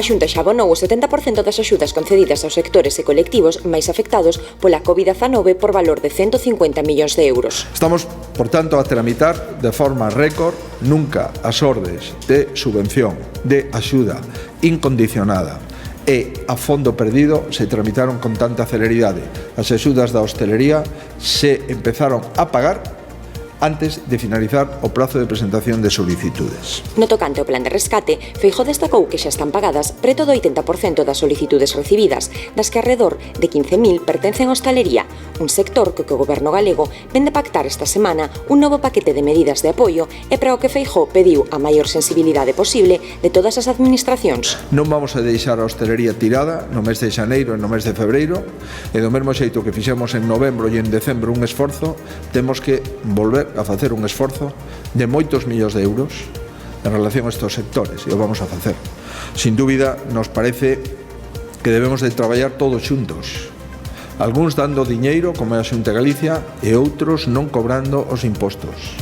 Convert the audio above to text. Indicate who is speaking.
Speaker 1: A Xunta xa abonou o 70% das axudas concedidas aos sectores e colectivos máis afectados pola COVID-19 por valor de 150 millóns de euros.
Speaker 2: Estamos, por tanto, a tramitar de forma récord nunca as ordes de subvención, de axuda incondicionada e a fondo perdido se tramitaron con tanta celeridade. As axudas da hostelería se empezaron a pagar antes de finalizar o prazo de presentación de solicitudes.
Speaker 1: No tocante ao plan de rescate, Feijóo destacou que xa están pagadas preto do 80% das solicitudes recibidas, das que alrededor de 15.000 pertencen á hostalería, un sector que o Goberno galego vende pactar esta semana un novo paquete de medidas de apoio e para o que Feijóo pediu a maior sensibilidade posible de todas as administracións.
Speaker 2: Non vamos a deixar a hostelería tirada no mes de xaneiro e no mes de febreiro, e do mesmo xeito que fixemos en novembro e en decembro un esforzo, temos que volver a facer un esforzo de moitos millóns de euros en relación a estes sectores, e o vamos a facer. Sin dúbida, nos parece que debemos de traballar todos xuntos, algúns dando diñeiro, como é a Xunta de Galicia, e outros non cobrando os impostos.